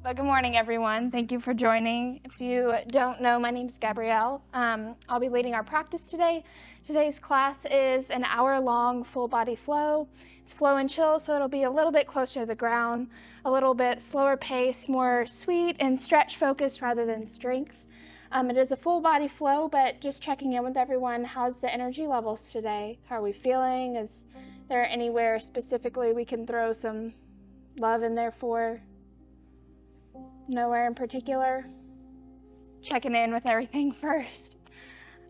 But good morning, everyone. Thank you for joining. If you don't know, my name's Gabrielle. I'll be leading our practice today. Today's class is an hour-long full body flow. It's flow and chill, so it'll be a little bit closer to the ground, a little bit slower pace, more sweet and stretch focused rather than strength. It is a full body flow, but just checking in with everyone. How's the energy levels today? How are we feeling? Is there anywhere specifically we can throw some love in there for? Nowhere in particular? Checking in with everything first.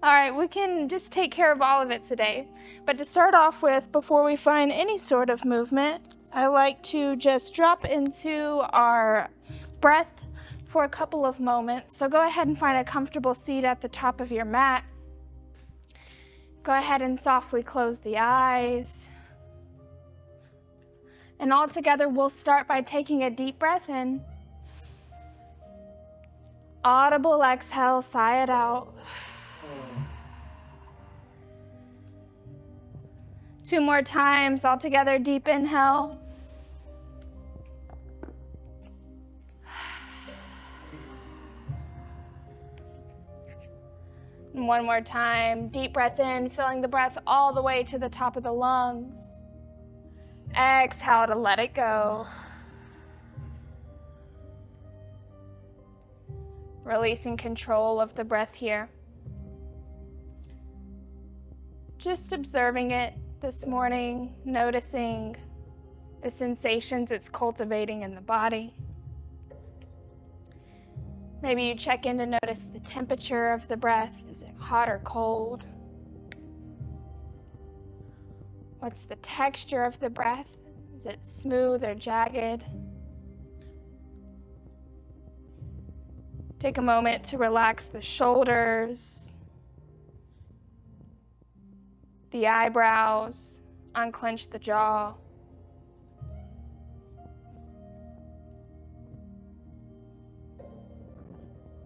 All right, we can just take care of all of it today. But to start off with, before we find any sort of movement, I like to just drop into our breath for a couple of moments. So go ahead and find a comfortable seat at the top of your mat. Go ahead and softly close the eyes. And all together, we'll start by taking a deep breath in. Audible exhale, sigh it out. 2 more times, all together, deep inhale. And 1 more time, deep breath in, filling the breath all the way to the top of the lungs. Exhale to let it go. Releasing control of the breath here. Just observing it this morning, noticing the sensations it's cultivating in the body. Maybe you check in to notice the temperature of the breath. Is it hot or cold? What's the texture of the breath? Is it smooth or jagged? Take a moment to relax the shoulders, the eyebrows, unclench the jaw.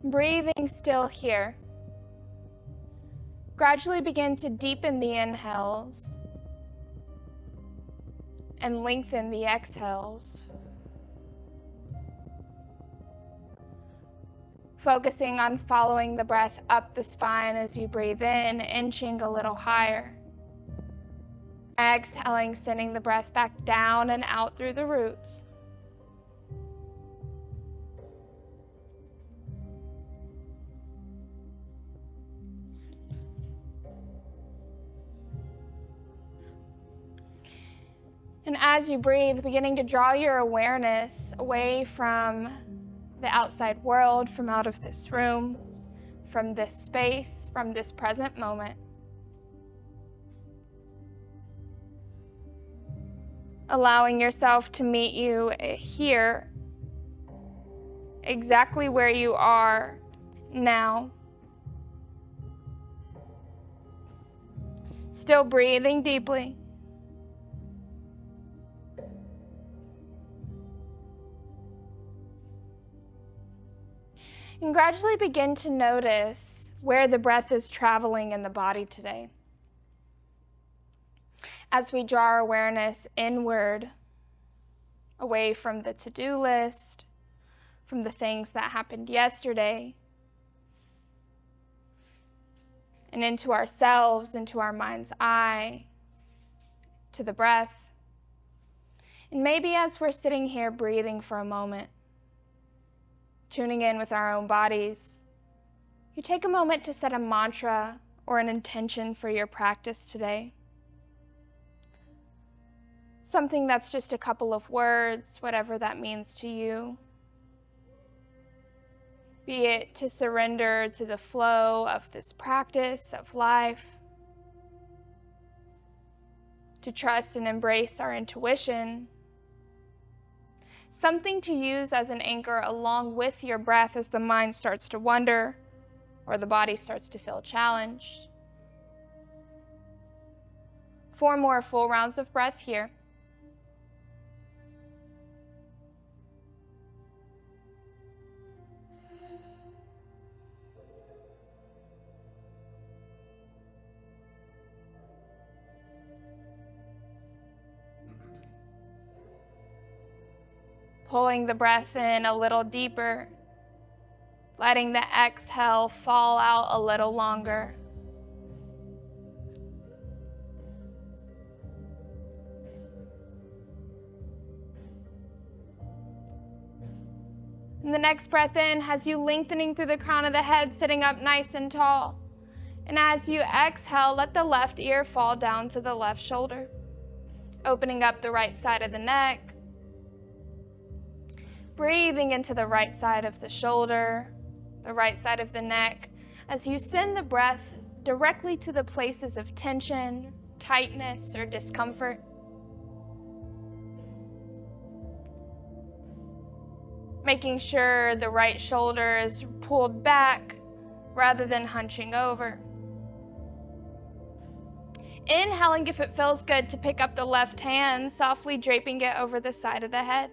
Breathing still here. Gradually begin to deepen the inhales and lengthen the exhales. Focusing on following the breath up the spine as you breathe in, inching a little higher. Exhaling, sending the breath back down and out through the roots. And as you breathe, beginning to draw your awareness away from the outside world, from out of this room, from this space, from this present moment. Allowing yourself to meet you here, exactly where you are now. Still breathing deeply. And gradually begin to notice where the breath is traveling in the body today. As we draw our awareness inward, away from the to-do list, from the things that happened yesterday, and into ourselves, into our mind's eye, to the breath. And maybe as we're sitting here breathing for a moment, tuning in with our own bodies, you take a moment to set a mantra or an intention for your practice today. Something that's just a couple of words, whatever that means to you. Be it to surrender to the flow of this practice of life, to trust and embrace our intuition, something to use as an anchor along with your breath as the mind starts to wander or the body starts to feel challenged. 4 more full rounds of breath here. Pulling the breath in a little deeper, letting the exhale fall out a little longer. And the next breath in has you lengthening through the crown of the head, sitting up nice and tall. And as you exhale, let the left ear fall down to the left shoulder, opening up the right side of the neck. Breathing into the right side of the shoulder, the right side of the neck, as you send the breath directly to the places of tension, tightness, or discomfort. Making sure the right shoulder is pulled back rather than hunching over. Inhaling if it feels good to pick up the left hand, softly draping it over the side of the head.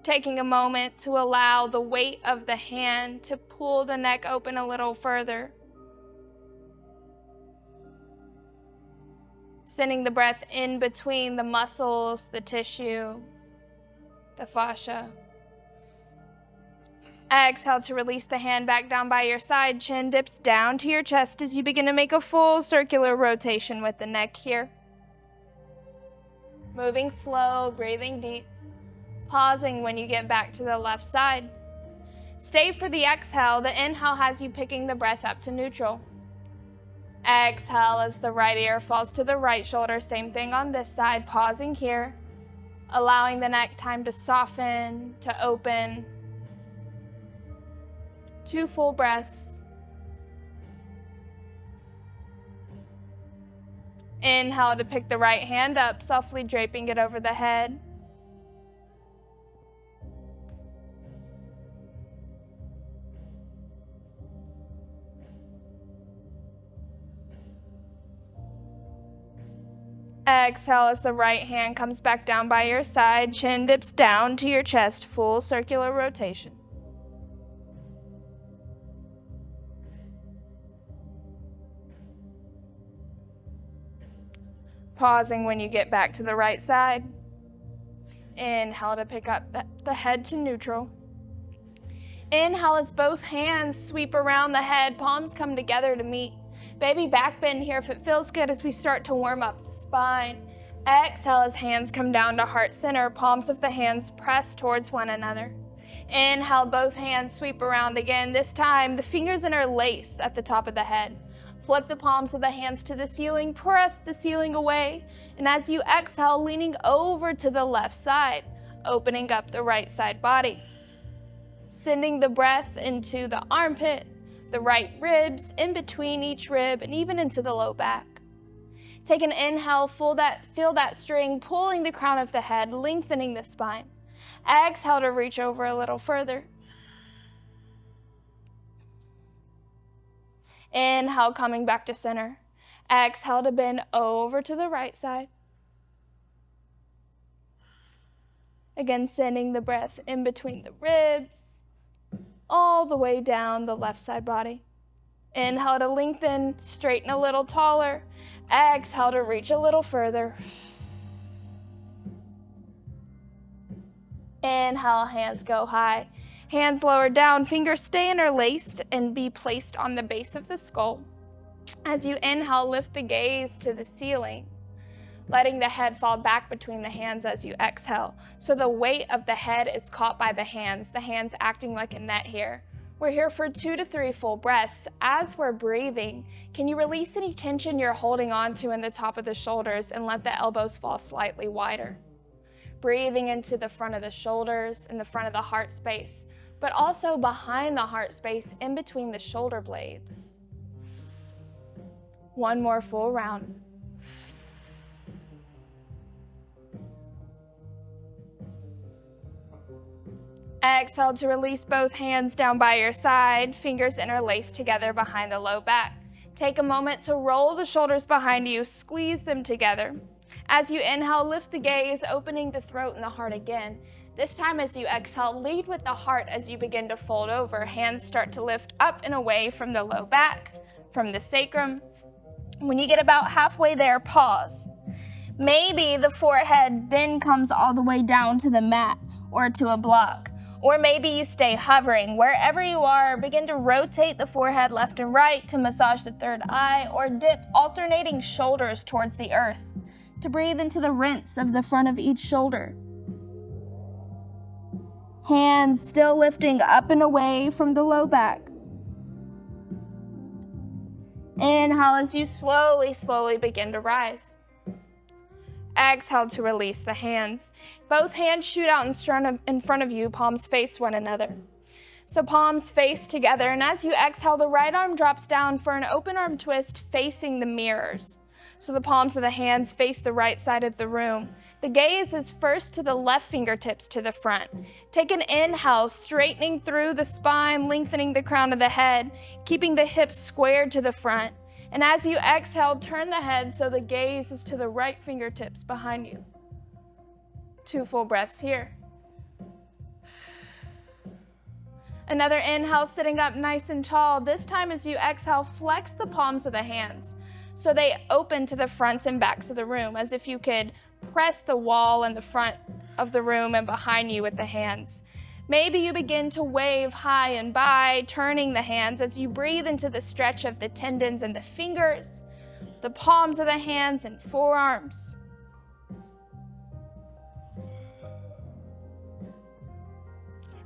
Taking a moment to allow the weight of the hand to pull the neck open a little further. Sending the breath in between the muscles, the tissue, the fascia. Exhale to release the hand back down by your side. Chin dips down to your chest as you begin to make a full circular rotation with the neck here. Moving slow, breathing deep. Pausing when you get back to the left side. Stay for the exhale. The inhale has you picking the breath up to neutral. Exhale as the right ear falls to the right shoulder. Same thing on this side. Pausing here. Allowing the neck time to soften, to open. 2 full breaths. Inhale to pick the right hand up, softly draping it over the head. Exhale as the right hand comes back down by your side, chin dips down to your chest, full circular rotation. Pausing when you get back to the right side. Inhale to pick up the head to neutral. Inhale as both hands sweep around the head, palms come together to meet. Baby back bend here if it feels good as we start to warm up the spine. Exhale as hands come down to heart center, palms of the hands press towards one another. Inhale, both hands sweep around again. This time, the fingers interlace at the top of the head. Flip the palms of the hands to the ceiling, press the ceiling away. And as you exhale, leaning over to the left side, opening up the right side body. Sending the breath into the armpit, the right ribs, in between each rib, and even into the low back. Take an inhale, feel that string, pulling the crown of the head, lengthening the spine. Exhale to reach over a little further. Inhale, coming back to center. Exhale to bend over to the right side. Again, sending the breath in between the ribs, all the way down the left side body. Inhale to lengthen, straighten a little taller. Exhale to reach a little further. Inhale, hands go high. Hands lower down, fingers stay interlaced and be placed on the base of the skull. As you inhale, lift the gaze to the ceiling, letting the head fall back between the hands as you exhale. So the weight of the head is caught by the hands acting like a net here. We're here for 2 to 3 full breaths. As we're breathing, can you release any tension you're holding on to in the top of the shoulders and let the elbows fall slightly wider? Breathing into the front of the shoulders and the front of the heart space, but also behind the heart space in between the shoulder blades. 1 more full round. Exhale to release both hands down by your side, fingers interlaced together behind the low back. Take a moment to roll the shoulders behind you, squeeze them together. As you inhale, lift the gaze, opening the throat and the heart again. This time as you exhale, lead with the heart as you begin to fold over. Hands start to lift up and away from the low back, from the sacrum. When you get about halfway there, pause. Maybe the forehead then comes all the way down to the mat or to a block. Or maybe you stay hovering. Wherever you are, begin to rotate the forehead left and right to massage the third eye, or dip alternating shoulders towards the earth to breathe into the rents of the front of each shoulder. Hands still lifting up and away from the low back. Inhale as you slowly begin to rise. Exhale to release the hands. Both hands shoot out in front of you, palms face one another. So palms face together, and as you exhale, the right arm drops down for an open arm twist facing the mirrors. So the palms of the hands face the right side of the room. The gaze is first to the left fingertips to the front. Take an inhale, straightening through the spine, lengthening the crown of the head, keeping the hips squared to the front. And as you exhale, turn the head so the gaze is to the right fingertips behind you. 2 full breaths here. Another inhale, sitting up nice and tall. This time as you exhale, flex the palms of the hands so they open to the fronts and backs of the room, as if you could press the wall in the front of the room and behind you with the hands. Maybe you begin to wave high and by, turning the hands as you breathe into the stretch of the tendons and the fingers, the palms of the hands and forearms.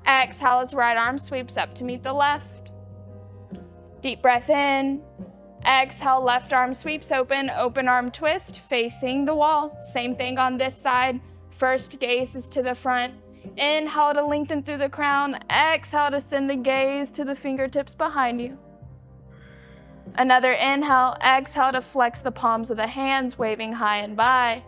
Exhale as right arm sweeps up to meet the left. Deep breath in. Exhale, left arm sweeps open arm twist facing the wall. Same thing on this side. First gaze is to the front. Inhale to lengthen through the crown. Exhale to send the gaze to the fingertips behind you. Another inhale. Exhale to flex the palms of the hands, waving high and by.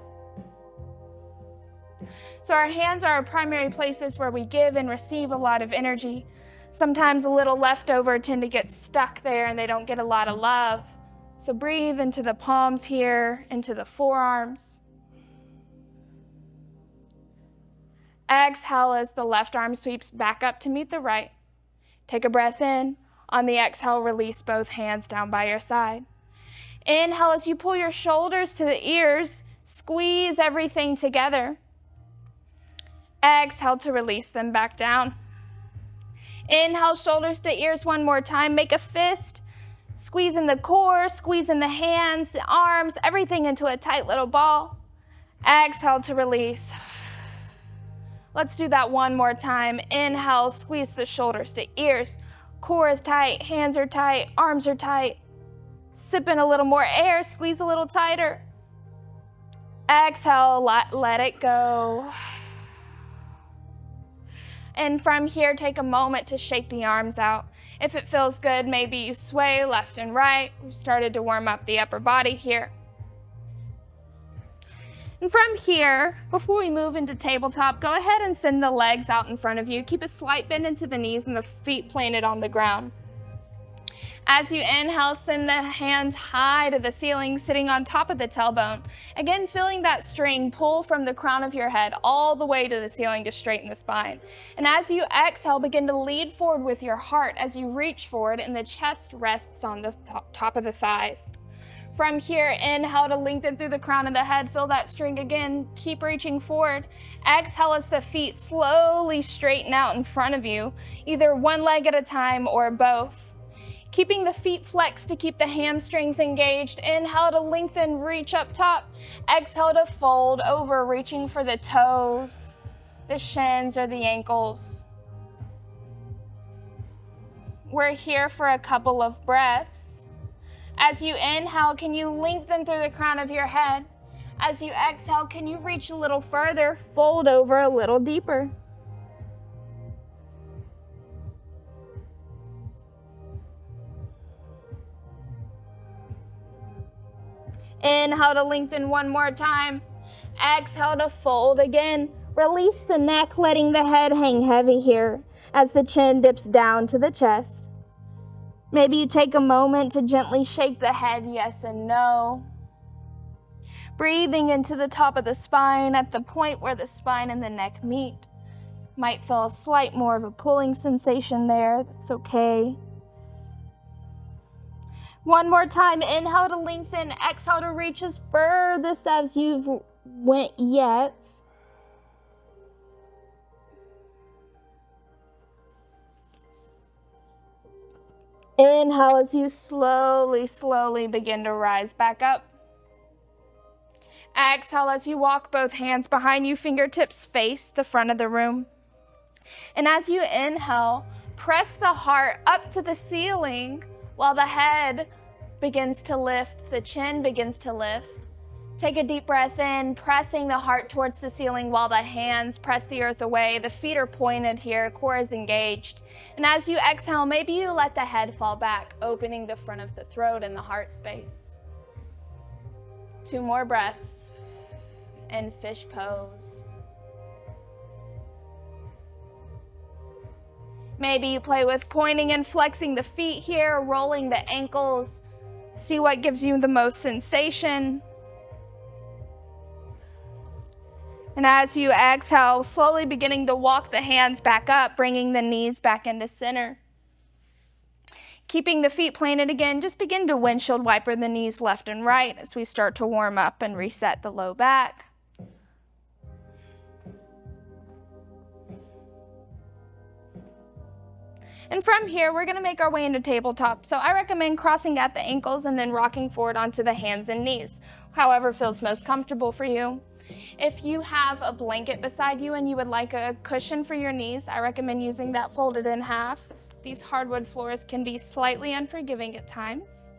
So our hands are our primary places where we give and receive a lot of energy. Sometimes a little leftover tend to get stuck there and they don't get a lot of love. So breathe into the palms here, into the forearms. Exhale as the left arm sweeps back up to meet the right. Take a breath in. On the exhale, release both hands down by your side. Inhale as you pull your shoulders to the ears, squeeze everything together. Exhale to release them back down. Inhale, shoulders to ears one more time. Make a fist. Squeeze in the core, squeeze in the hands, the arms, everything into a tight little ball. Exhale to release. Let's do that one more time. Inhale, squeeze the shoulders to ears. Core is tight, hands are tight, arms are tight. Sip in a little more air, squeeze a little tighter. Exhale, let it go. And from here, take a moment to shake the arms out. If it feels good, maybe you sway left and right. We've started to warm up the upper body here. And from here, before we move into tabletop, go ahead and send the legs out in front of you. Keep a slight bend into the knees and the feet planted on the ground. As you inhale, send the hands high to the ceiling, sitting on top of the tailbone. Again, feeling that string pull from the crown of your head all the way to the ceiling to straighten the spine. And as you exhale, begin to lead forward with your heart as you reach forward and the chest rests on the top of the thighs. From here, inhale to lengthen through the crown of the head. Feel that string again. Keep reaching forward. Exhale as the feet slowly straighten out in front of you, either one leg at a time or both. Keeping the feet flexed to keep the hamstrings engaged. Inhale to lengthen, reach up top. Exhale to fold over, reaching for the toes, the shins, or the ankles. We're here for a couple of breaths. As you inhale, can you lengthen through the crown of your head? As you exhale, can you reach a little further, fold over a little deeper? Inhale to lengthen one more time. Exhale to fold again. Release the neck, letting the head hang heavy here as the chin dips down to the chest. Maybe you take a moment to gently shake the head yes and no. Breathing into the top of the spine at the point where the spine and the neck meet. Might feel a slight more of a pulling sensation there. That's okay. One more time. Inhale to lengthen. Exhale to reach as furthest as you've went yet. Inhale as you slowly begin to rise back up. Exhale as you walk both hands behind you, fingertips face the front of the room. And as you inhale, press the heart up to the ceiling while the head begins to lift, the chin begins to lift. Take a deep breath in, pressing the heart towards the ceiling while the hands press the earth away. The feet are pointed here, core is engaged. And as you exhale, maybe you let the head fall back, opening the front of the throat and the heart space. 2 more breaths in fish pose. Maybe you play with pointing and flexing the feet here, rolling the ankles. See what gives you the most sensation. And as you exhale, slowly beginning to walk the hands back up, bringing the knees back into center. Keeping the feet planted again, just begin to windshield wiper the knees left and right as we start to warm up and reset the low back. And from here, we're going to make our way into tabletop. So I recommend crossing at the ankles and then rocking forward onto the hands and knees, however feels most comfortable for you. If you have a blanket beside you and you would like a cushion for your knees, I recommend using that folded in half. These hardwood floors can be slightly unforgiving at times.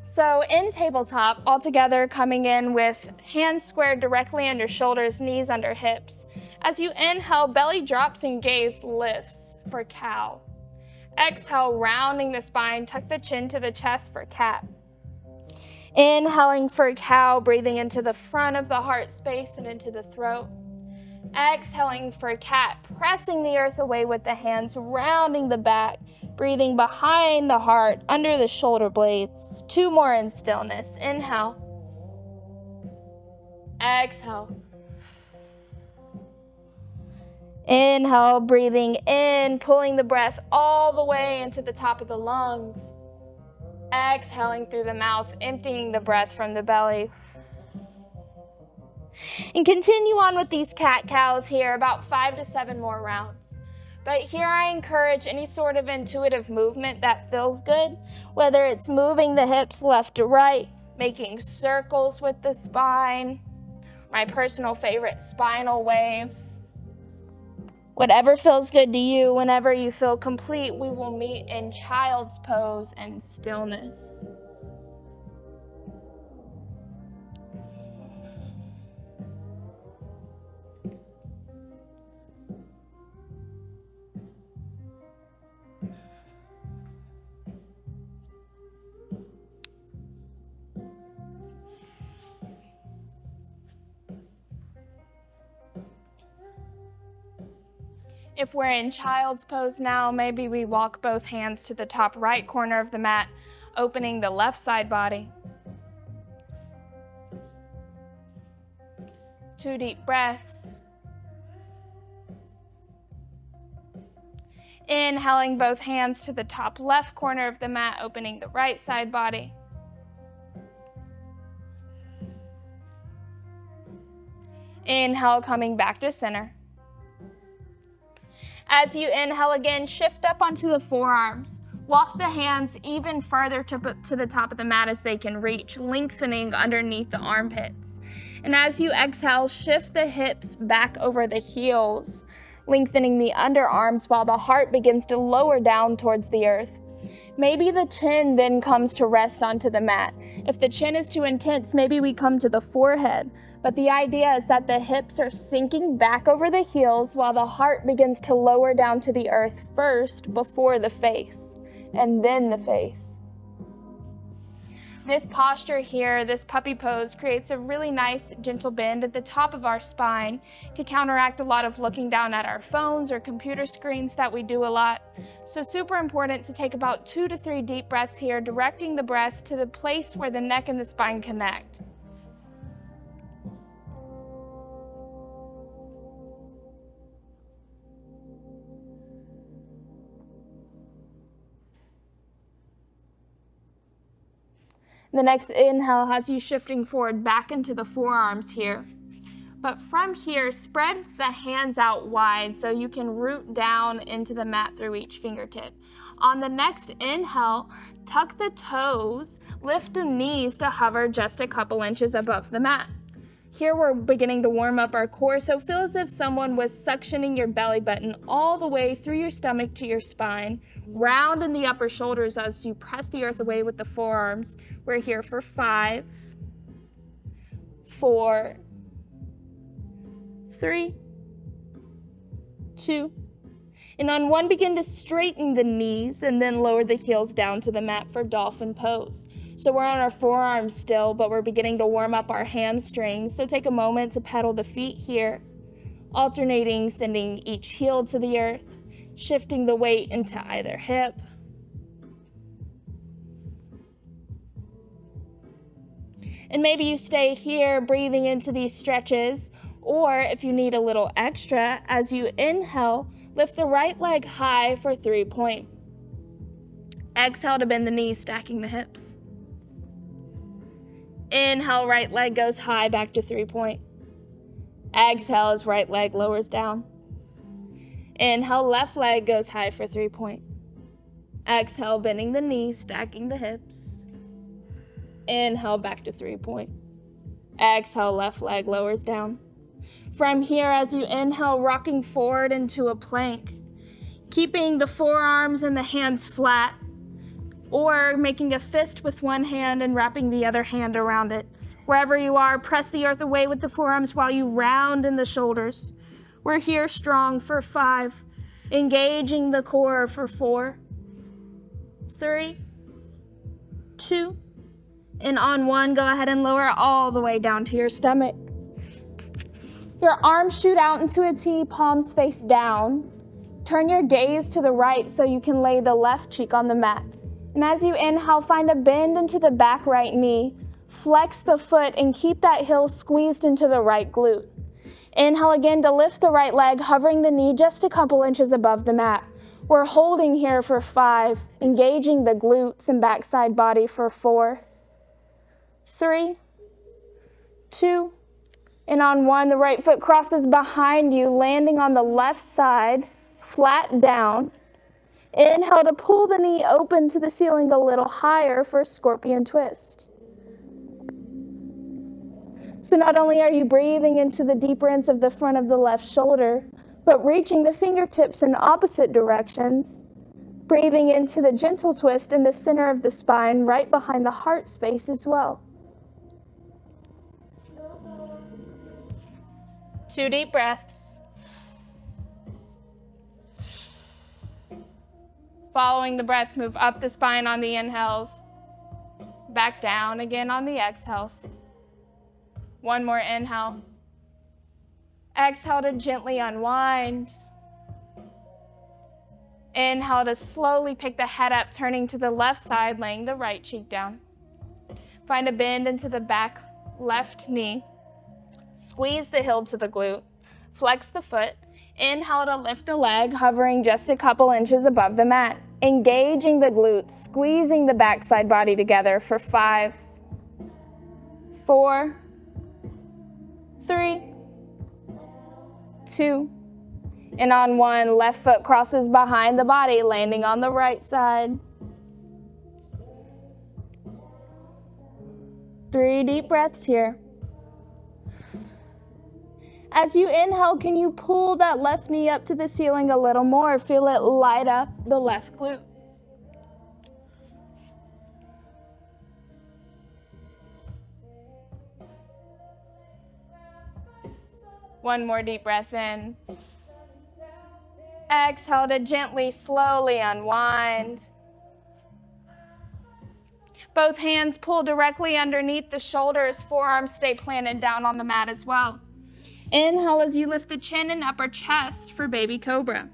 So in tabletop, all together coming in with hands squared directly under shoulders, knees under hips. As you inhale, belly drops and gaze lifts for cow. Exhale, rounding the spine, tuck the chin to the chest for cat. Inhaling for cow, breathing into the front of the heart space and into the throat. Exhaling for cat, pressing the earth away with the hands, rounding the back, breathing behind the heart, under the shoulder blades. 2 more in stillness. Inhale. Exhale. Inhale, breathing in, pulling the breath all the way into the top of the lungs. Exhaling through the mouth, emptying the breath from the belly. And continue on with these cat-cows here, about 5 to 7 more rounds. But here I encourage any sort of intuitive movement that feels good, whether it's moving the hips left to right, making circles with the spine, my personal favorite, spinal waves. Whatever feels good to you, whenever you feel complete, we will meet in child's pose and stillness. If we're in child's pose now, maybe we walk both hands to the top right corner of the mat, opening the left side body. 2 deep breaths. Inhaling both hands to the top left corner of the mat, opening the right side body. Inhale, coming back to center. As you inhale again, shift up onto the forearms. Walk the hands even further to the top of the mat as they can reach, lengthening underneath the armpits. And as you exhale, shift the hips back over the heels, lengthening the underarms while the heart begins to lower down towards the earth. Maybe the chin then comes to rest onto the mat. If the chin is too intense, maybe we come to the forehead. But the idea is that the hips are sinking back over the heels while the heart begins to lower down to the earth first before the face, and then the face. This posture here, this puppy pose, creates a really nice gentle bend at the top of our spine to counteract a lot of looking down at our phones or computer screens that we do a lot. So super important to take about 2 to 3 deep breaths here, directing the breath to the place where the neck and the spine connect. The next inhale has you shifting forward back into the forearms here. But from here, spread the hands out wide so you can root down into the mat through each fingertip. On the next inhale, tuck the toes, lift the knees to hover just a couple inches above the mat. Here we're beginning to warm up our core, so feel as if someone was suctioning your belly button all the way through your stomach to your spine, round in the upper shoulders as you press the earth away with the forearms. We're here for 5, 4, 3, 2, and on 1, begin to straighten the knees and then lower the heels down to the mat for dolphin pose. So we're on our forearms still, but we're beginning to warm up our hamstrings. So take a moment to pedal the feet here, alternating, sending each heel to the earth, shifting the weight into either hip. And maybe you stay here breathing into these stretches, or if you need a little extra, as you inhale, lift the right leg high for 3-point. Exhale to bend the knees, stacking the hips. Inhale, right leg goes high back to 3-point. Exhale as right leg lowers down. Inhale, left leg goes high for 3-point. Exhale, bending the knees, stacking the hips. Inhale, back to 3-point. Exhale, left leg lowers down. From here, as you inhale, rocking forward into a plank, keeping the forearms and the hands flat, or making a fist with one hand and wrapping the other hand around it. Wherever you are, press the earth away with the forearms while you round in the shoulders. We're here strong for 5, engaging the core for 4, 3, 2, and on 1, go ahead and lower all the way down to your stomach. Your arms shoot out into a T, palms face down. Turn your gaze to the right so you can lay the left cheek on the mat. And as you inhale, find a bend into the back right knee. Flex the foot and keep that heel squeezed into the right glute. Inhale again to lift the right leg, hovering the knee just a couple inches above the mat. We're holding here for 5, engaging the glutes and backside body for 4, 3, 2, and on 1, the right foot crosses behind you, landing on the left side, flat down. Inhale to pull the knee open to the ceiling a little higher for a scorpion twist. So not only are you breathing into the deeper ends of the front of the left shoulder, but reaching the fingertips in opposite directions, breathing into the gentle twist in the center of the spine, right behind the heart space as well. 2 deep breaths. Following the breath, move up the spine on the inhales, back down again on the exhales. 1 more inhale. Exhale to gently unwind. Inhale to slowly pick the head up, turning to the left side, laying the right cheek down. Find a bend into the back left knee. Squeeze the heel to the glute. Flex the foot. Inhale to lift the leg, hovering just a couple inches above the mat. Engaging the glutes, squeezing the backside body together for 5, 4, 3, 2, and on 1, left foot crosses behind the body, landing on the right side. 3 deep breaths here. As you inhale, can you pull that left knee up to the ceiling a little more? Feel it light up the left glute. One more deep breath in. Exhale to gently, slowly unwind. Both hands pull directly underneath the shoulders, forearms stay planted down on the mat as well. Inhale as you lift the chin and upper chest for baby cobra.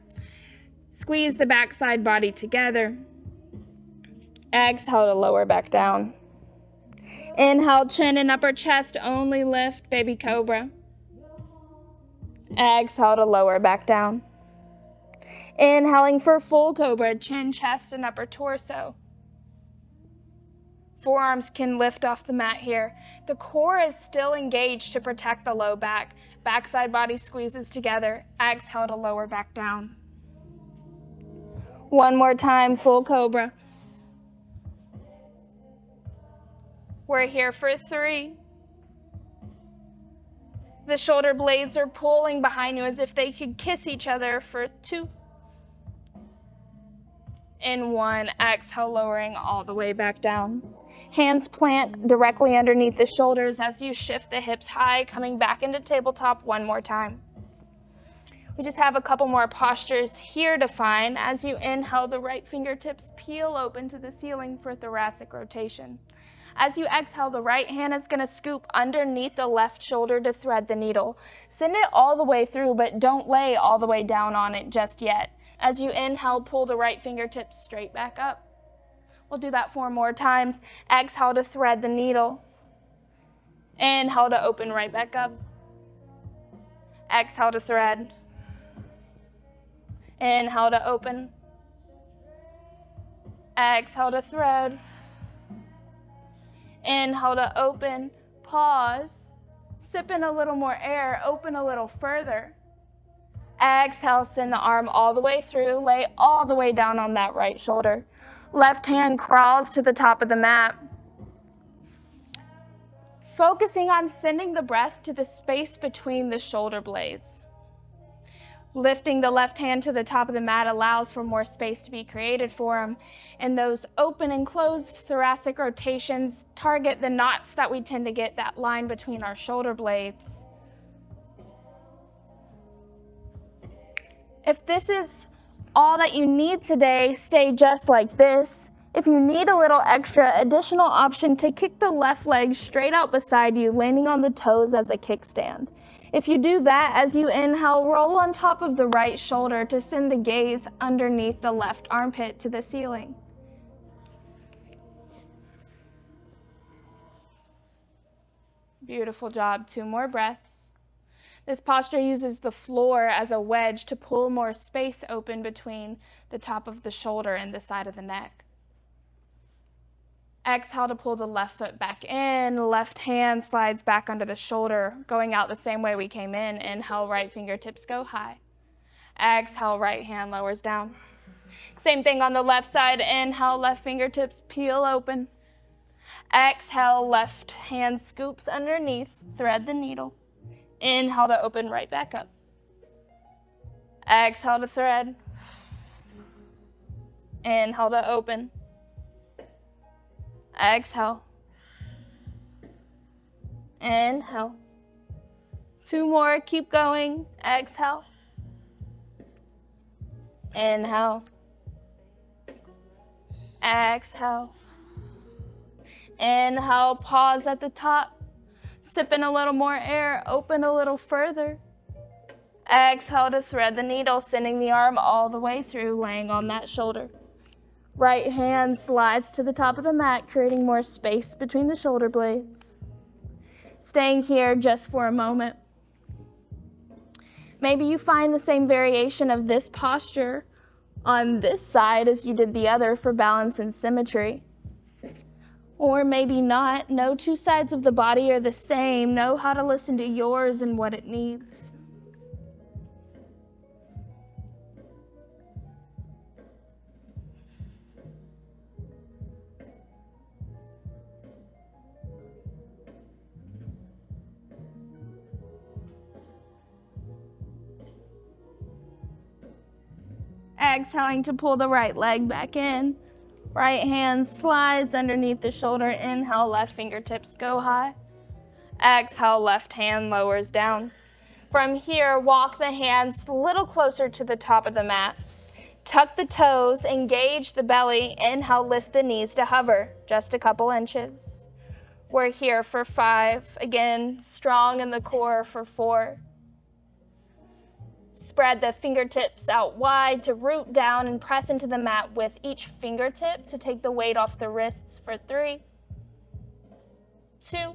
Squeeze the backside body together. Exhale to lower back down. Inhale, chin and upper chest only lift, baby cobra. Exhale to lower back down. Inhaling for full cobra, chin, chest, and upper torso. Forearms can lift off the mat here. The core is still engaged to protect the low back. Backside body squeezes together. Exhale to lower back down. One more time, full cobra. We're here for 3. The shoulder blades are pulling behind you as if they could kiss each other for 2. And 1, exhale, lowering all the way back down. Hands plant directly underneath the shoulders as you shift the hips high, coming back into tabletop one more time. We just have a couple more postures here to find. As you inhale, the right fingertips peel open to the ceiling for thoracic rotation. As you exhale, the right hand is going to scoop underneath the left shoulder to thread the needle. Send it all the way through, but don't lay all the way down on it just yet. As you inhale, pull the right fingertips straight back up. We'll do that 4 more times. Exhale to thread the needle. Inhale to open right back up. Exhale to thread. Inhale to open. Exhale to thread. Inhale to open. Pause. Sip in a little more air. Open a little further. Exhale, send the arm all the way through. Lay all the way down on that right shoulder. Left hand crawls to the top of the mat. Focusing on sending the breath to the space between the shoulder blades. Lifting the left hand to the top of the mat allows for more space to be created for him. And those open and closed thoracic rotations target the knots that we tend to get that line between our shoulder blades. If this is all that you need today, stay just like this. If you need a little extra additional option to kick the left leg straight out beside you, landing on the toes as a kickstand. If you do that, as you inhale, roll on top of the right shoulder to send the gaze underneath the left armpit to the ceiling. Beautiful job. 2 more breaths. This posture uses the floor as a wedge to pull more space open between the top of the shoulder and the side of the neck. Exhale to pull the left foot back in. Left hand slides back under the shoulder, going out the same way we came in. Inhale, right fingertips go high. Exhale, right hand lowers down. Same thing on the left side. Inhale, left fingertips peel open. Exhale, left hand scoops underneath. Thread the needle. Inhale to open right back up. Exhale to thread. Inhale to open. Exhale. Inhale. 2 more, keep going. Exhale. Inhale. Exhale. Inhale, pause at the top. Sip in a little more air, open a little further. Exhale to thread the needle, sending the arm all the way through, laying on that shoulder. Right hand slides to the top of the mat, creating more space between the shoulder blades. Staying here just for a moment. Maybe you find the same variation of this posture on this side as you did the other for balance and symmetry. Or maybe not. No 2 sides of the body are the same. Know how to listen to yours and what it needs. Exhaling to pull the right leg back in. Right hand slides underneath the shoulder. Inhale, left fingertips go high. Exhale, left hand lowers down. From here, walk the hands a little closer to the top of the mat. Tuck the toes, engage the belly. Inhale, lift the knees to hover, just a couple inches. We're here for 5. Again, strong in the core for 4. Spread the fingertips out wide to root down and press into the mat with each fingertip to take the weight off the wrists for 3, 2,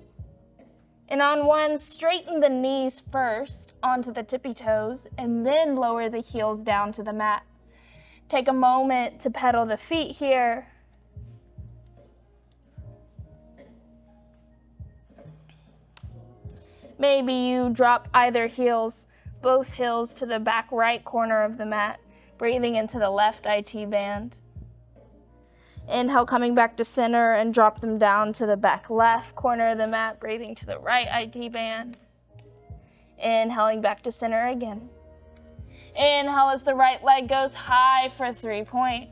and on 1, straighten the knees first onto the tippy toes and then lower the heels down to the mat. Take a moment to pedal the feet here. Maybe you drop either heels, both heels to the back right corner of the mat, breathing into the left IT band. Inhale, coming back to center and drop them down to the back left corner of the mat, breathing to the right IT band. Inhaling back to center again. Inhale as the right leg goes high for 3-point.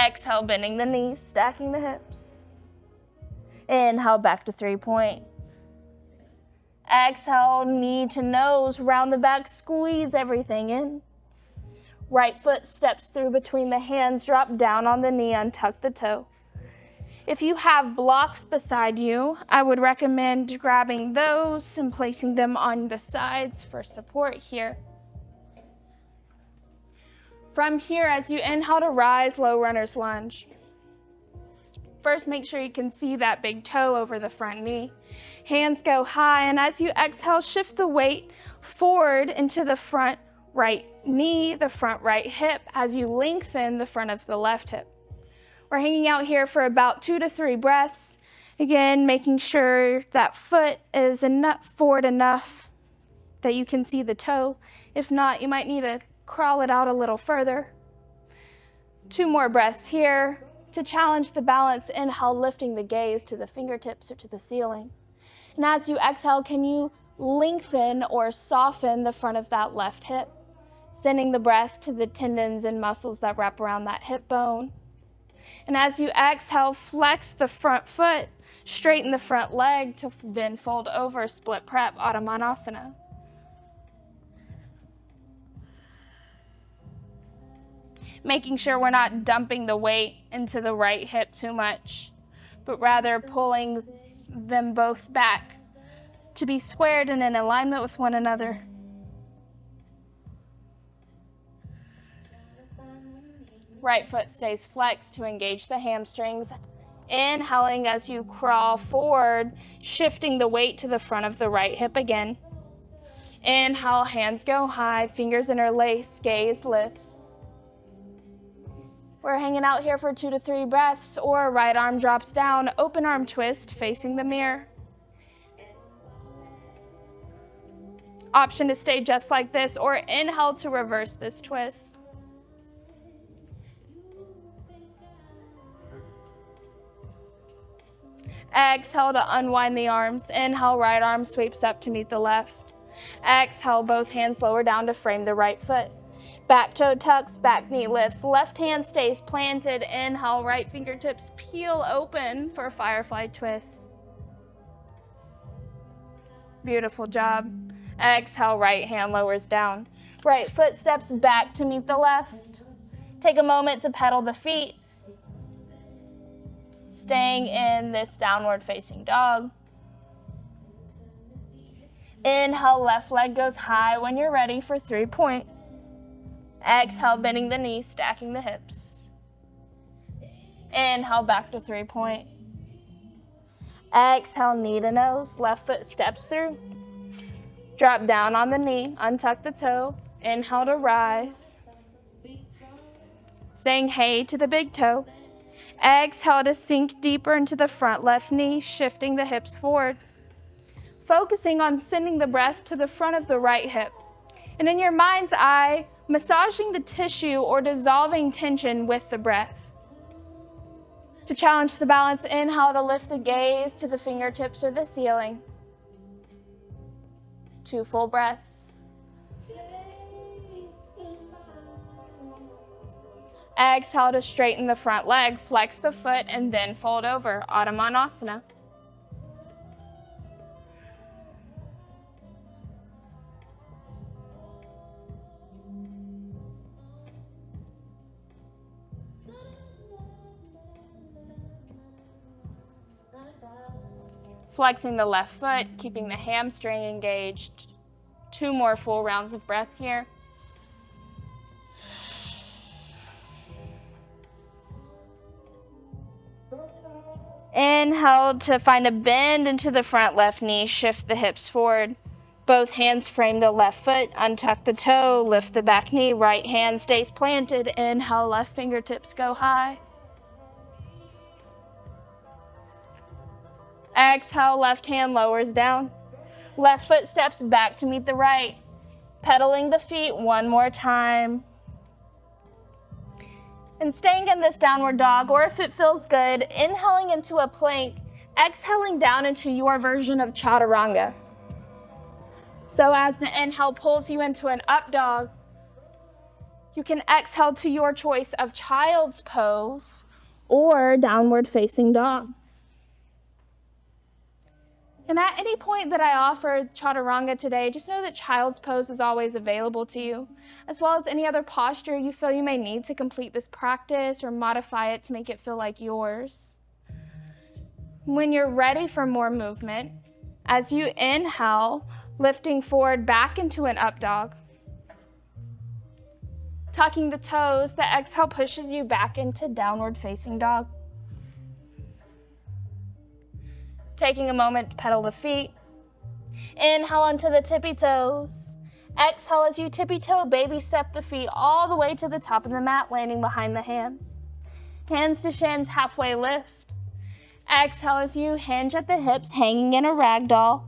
Exhale, bending the knees, stacking the hips. Inhale, back to 3-point. Exhale, knee to nose, round the back, squeeze everything in. Right foot steps through between the hands, drop down on the knee, untuck the toe. If you have blocks beside you, I would recommend grabbing those and placing them on the sides for support here. From here, as you inhale to rise, low runner's lunge. First, make sure you can see that big toe over the front knee. Hands go high, and as you exhale, shift the weight forward into the front right knee, the front right hip, as you lengthen the front of the left hip. We're hanging out here for about 2 to 3 breaths. Again, making sure that foot is forward enough that you can see the toe. If not, you might need to crawl it out a little further. 2 more breaths here. To challenge the balance, inhale, lifting the gaze to the fingertips or to the ceiling. And as you exhale, can you lengthen or soften the front of that left hip, sending the breath to the tendons and muscles that wrap around that hip bone. And as you exhale, flex the front foot, straighten the front leg to then fold over, split prep, Uttanasana. Making sure we're not dumping the weight into the right hip too much, but rather pulling them both back to be squared and in alignment with one another. Right foot stays flexed to engage the hamstrings. Inhaling as you crawl forward, shifting the weight to the front of the right hip again. Inhale, hands go high, fingers interlace, gaze lifts. We're hanging out here for 2 to 3 breaths, or right arm drops down, open arm twist facing the mirror. Option to stay just like this, or inhale to reverse this twist. Exhale to unwind the arms. Inhale, right arm sweeps up to meet the left. Exhale, both hands lower down to frame the right foot. Back toe tucks, back knee lifts. Left hand stays planted. Inhale, right fingertips peel open for a firefly twist. Beautiful job. Exhale, right hand lowers down. Right foot steps back to meet the left. Take a moment to pedal the feet. Staying in this downward facing dog. Inhale, left leg goes high when you're ready for 3-point. Exhale, bending the knees, stacking the hips. Inhale, back to 3-point. Exhale, knee to nose, left foot steps through. Drop down on the knee, untuck the toe. Inhale to rise. Saying hey to the big toe. Exhale to sink deeper into the front left knee, shifting the hips forward. Focusing on sending the breath to the front of the right hip. And in your mind's eye, massaging the tissue or dissolving tension with the breath. To challenge the balance, inhale to lift the gaze to the fingertips or the ceiling. 2 full breaths. Exhale to straighten the front leg, flex the foot, and then fold over, Uttanasana. Flexing the left foot, keeping the hamstring engaged. 2 more full rounds of breath here. Inhale to find a bend into the front left knee, shift the hips forward. Both hands frame the left foot, untuck the toe, lift the back knee, right hand stays planted. Inhale, left fingertips go high. Exhale, left hand lowers down. Left foot steps back to meet the right. Pedaling the feet one more time. And staying in this downward dog, or if it feels good, inhaling into a plank, exhaling down into your version of chaturanga. So as the inhale pulls you into an up dog, you can exhale to your choice of child's pose or downward facing dog. And at any point that I offer chaturanga today, just know that child's pose is always available to you, as well as any other posture you feel you may need to complete this practice or modify it to make it feel like yours. When you're ready for more movement, as you inhale, lifting forward back into an up dog. Tucking the toes, the exhale pushes you back into downward facing dog. Taking a moment to pedal the feet. Inhale onto the tippy toes. Exhale as you tippy toe, baby step the feet all the way to the top of the mat, landing behind the hands. Hands to shins, halfway lift. Exhale as you hinge at the hips, hanging in a ragdoll.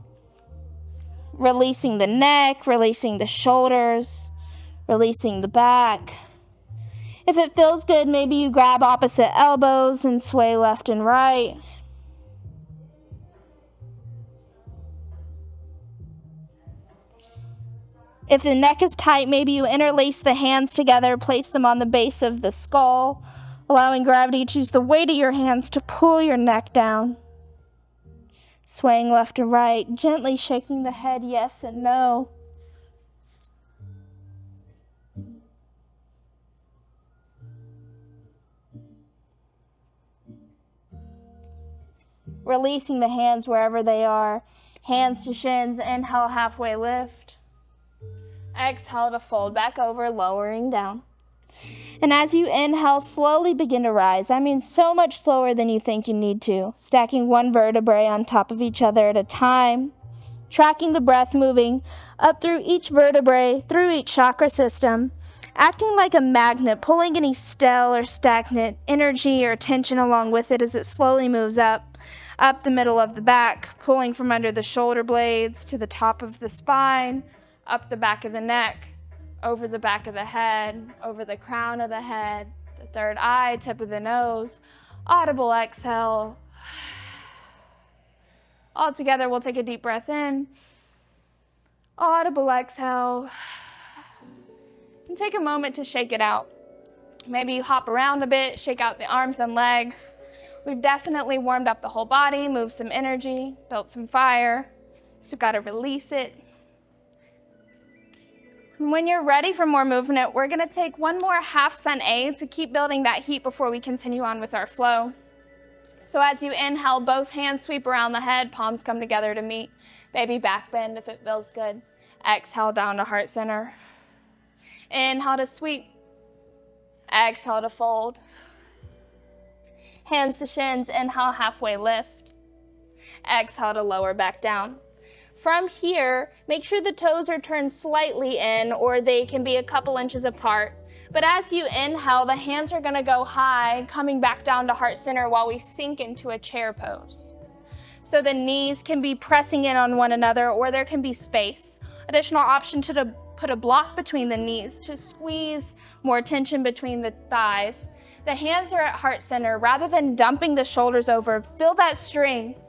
Releasing the neck, releasing the shoulders, releasing the back. If it feels good, maybe you grab opposite elbows and sway left and right. If the neck is tight, maybe you interlace the hands together, place them on the base of the skull, allowing gravity to use the weight of your hands to pull your neck down. Swaying left and right, gently shaking the head yes and no. Releasing the hands wherever they are. Hands to shins, inhale, halfway lift. Exhale to fold back over, lowering down. And as you inhale, slowly begin to rise. I mean, so much slower than you think you need to. Stacking one vertebrae on top of each other at a time. Tracking the breath moving up through each vertebrae, through each chakra system. Acting like a magnet, pulling any stale or stagnant energy or tension along with it as it slowly moves up the middle of the back, pulling from under the shoulder blades to the top of the spine, up the back of the neck, over the back of the head, over the crown of the head, the third eye, tip of the nose. Audible exhale. All together, we'll take a deep breath in. Audible exhale. And take a moment to shake it out. Maybe you hop around a bit, shake out the arms and legs. We've definitely warmed up the whole body, moved some energy, built some fire. So got to release it. When you're ready for more movement, we're going to take one more half sun A to keep building that heat before we continue on with our flow. So as you inhale, both hands sweep around the head, palms come together to meet. Baby back bend if it feels good. Exhale down to heart center. Inhale to sweep. Exhale to fold. Hands to shins, inhale, halfway lift. Exhale to lower back down. From here, make sure the toes are turned slightly in, or they can be a couple inches apart. But as you inhale, the hands are going to go high, coming back down to heart center while we sink into a chair pose. So the knees can be pressing in on one another, or there can be space. Additional option to put a block between the knees to squeeze more tension between the thighs. The hands are at heart center. Rather than dumping the shoulders over, feel that string.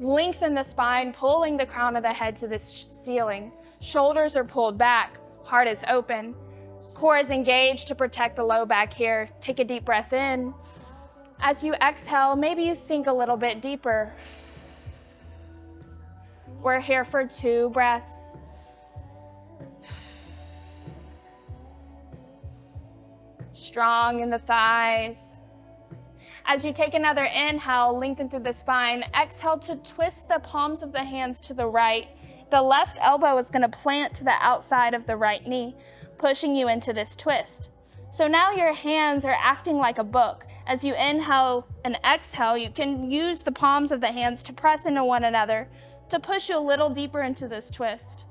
Lengthen the spine, pulling the crown of the head to the ceiling. Shoulders are pulled back, heart is open. Core is engaged to protect the low back here. Take a deep breath in. As you exhale, maybe you sink a little bit deeper. We're here for 2 breaths. Strong in the thighs. As you take another inhale, lengthen through the spine. Exhale to twist the palms of the hands to the right. The left elbow is going to plant to the outside of the right knee, pushing you into this twist. So now your hands are acting like a book. As you inhale and exhale, you can use the palms of the hands to press into one another to push you a little deeper into this twist.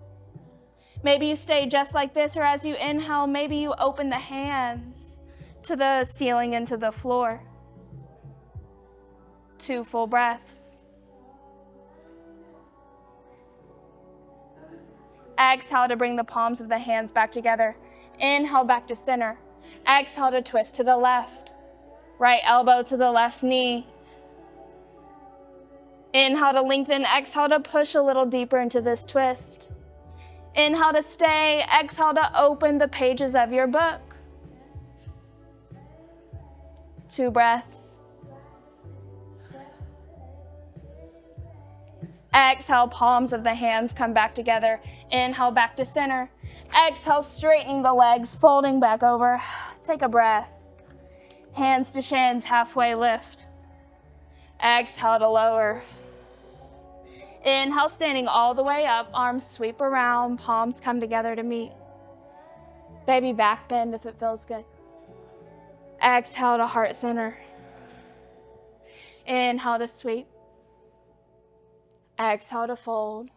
Maybe you stay just like this, or as you inhale, maybe you open the hands to the ceiling and to the floor. 2 full breaths. Exhale to bring the palms of the hands back together. Inhale back to center. Exhale to twist to the left. Right elbow to the left knee. Inhale to lengthen. Exhale to push a little deeper into this twist. Inhale to stay. Exhale to open the pages of your book. 2 breaths. Exhale, palms of the hands come back together. Inhale back to center. Exhale, straightening the legs, folding back over. Take a breath. Hands to shins, halfway lift. Exhale to lower. Inhale, standing all the way up, arms sweep around, palms come together to meet. Baby back bend if it feels good. Exhale to heart center. Inhale to sweep. Exhale to fold.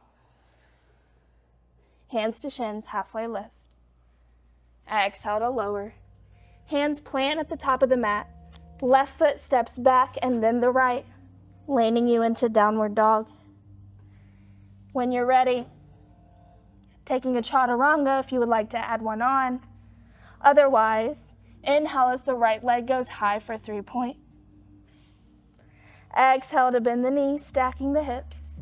Hands to shins, halfway lift. Exhale to lower. Hands plant at the top of the mat. Left foot steps back and then the right, landing you into downward dog. When you're ready, taking a chaturanga if you would like to add one on. Otherwise, inhale as the right leg goes high for 3-point. Exhale to bend the knees, stacking the hips.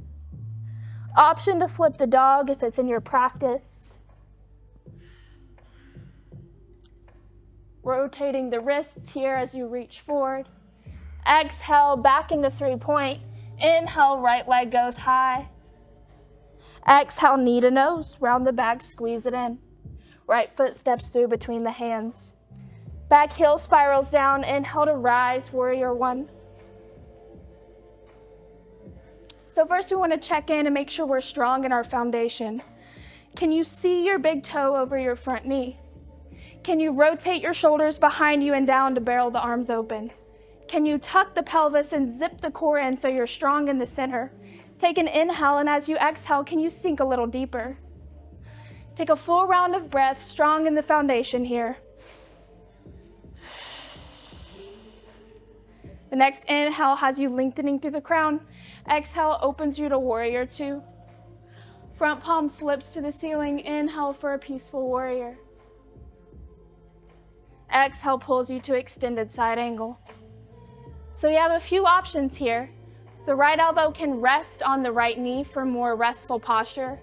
Option to flip the dog if it's in your practice. Rotating the wrists here as you reach forward. Exhale back into 3-point. Inhale, right leg goes high. Exhale, knee to nose, round the back, squeeze it in. Right foot steps through between the hands. Back heel spirals down. Inhale to rise, warrior 1. So first we want to check in and make sure we're strong in our foundation. Can you see your big toe over your front knee? Can you rotate your shoulders behind you and down to barrel the arms open? Can you tuck the pelvis and zip the core in so you're strong in the center? Take an inhale, and as you exhale, can you sink a little deeper? Take a full round of breath, strong in the foundation here. The next inhale has you lengthening through the crown. Exhale opens you to warrior 2. Front palm flips to the ceiling. Inhale for a peaceful warrior. Exhale pulls you to extended side angle. So you have a few options here. The right elbow can rest on the right knee for more restful posture.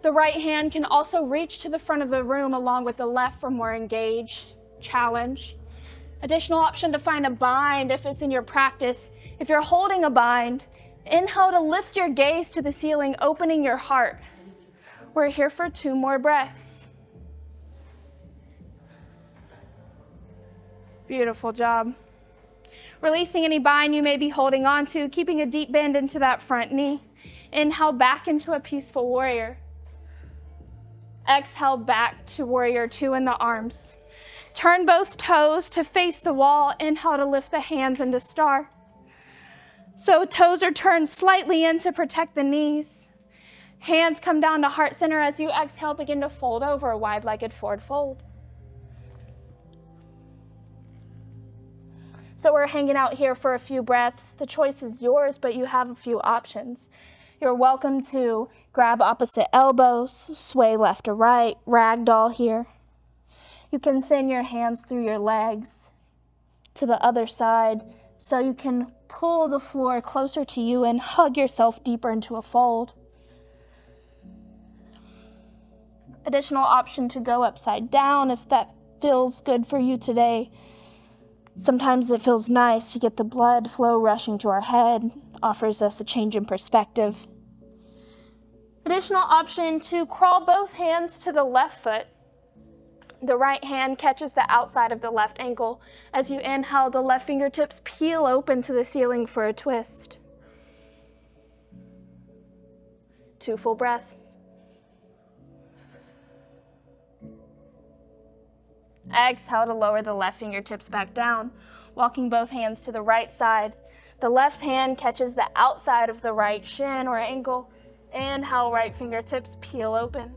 The right hand can also reach to the front of the room along with the left for more engaged challenge. Additional option to find a bind if it's in your practice. If you're holding a bind, inhale to lift your gaze to the ceiling, opening your heart. We're here for 2 more breaths. Beautiful job. Releasing any bind you may be holding on to, keeping a deep bend into that front knee. Inhale back into a peaceful warrior. Exhale back to warrior 2 in the arms. Turn both toes to face the wall. Inhale to lift the hands into star. So toes are turned slightly in to protect the knees. Hands come down to heart center as you exhale, begin to fold over, a wide-legged forward fold. So we're hanging out here for a few breaths. The choice is yours, but you have a few options. You're welcome to grab opposite elbows, sway left to right, ragdoll here. You can send your hands through your legs to the other side so you can pull the floor closer to you and hug yourself deeper into a fold. Additional option to go upside down if that feels good for you today. Sometimes it feels nice to get the blood flow rushing to our head, offers us a change in perspective. Additional option to crawl both hands to the left foot. The right hand catches the outside of the left ankle. As you inhale, the left fingertips peel open to the ceiling for a twist. 2 full breaths. Exhale to lower the left fingertips back down, walking both hands to the right side. The left hand catches the outside of the right shin or ankle. Inhale, right fingertips peel open.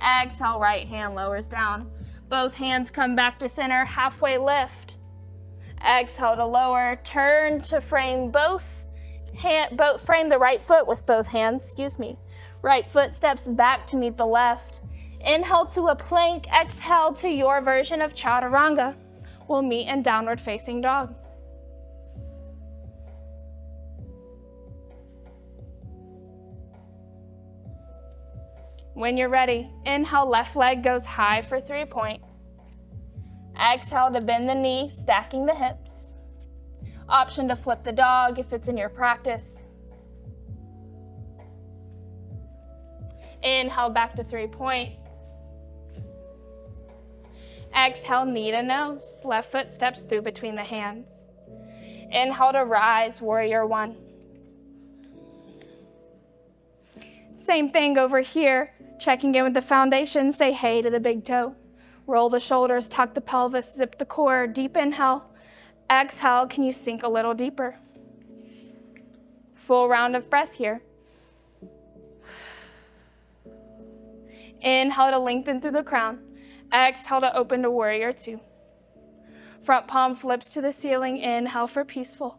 Exhale, right hand lowers down. Both hands come back to center, halfway lift. Exhale to lower. Turn to frame frame the right foot with both hands, Right foot steps back to meet the left. Inhale to a plank. Exhale to your version of chaturanga. We'll meet in downward facing dog. When you're ready, inhale, left leg goes high for 3-point. Exhale to bend the knee, stacking the hips. Option to flip the dog if it's in your practice. Inhale, back to 3-point. Exhale, knee to nose. Left foot steps through between the hands. Inhale to rise, warrior 1. Same thing over here. Checking in with the foundation, say hey to the big toe. Roll the shoulders, tuck the pelvis, zip the core. Deep inhale. Exhale, can you sink a little deeper? Full round of breath here. Inhale to lengthen through the crown. Exhale to open to warrior 2. Front palm flips to the ceiling. Inhale for peaceful.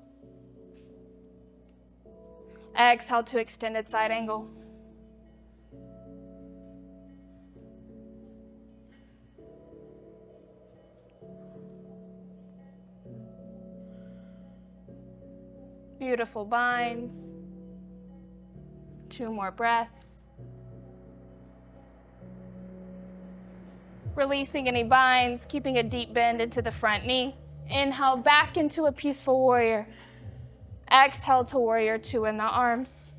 Exhale to extended side angle. Beautiful binds. 2 more breaths. Releasing any binds, keeping a deep bend into the front knee. Inhale back into a peaceful warrior. Exhale to warrior 2 in the arms.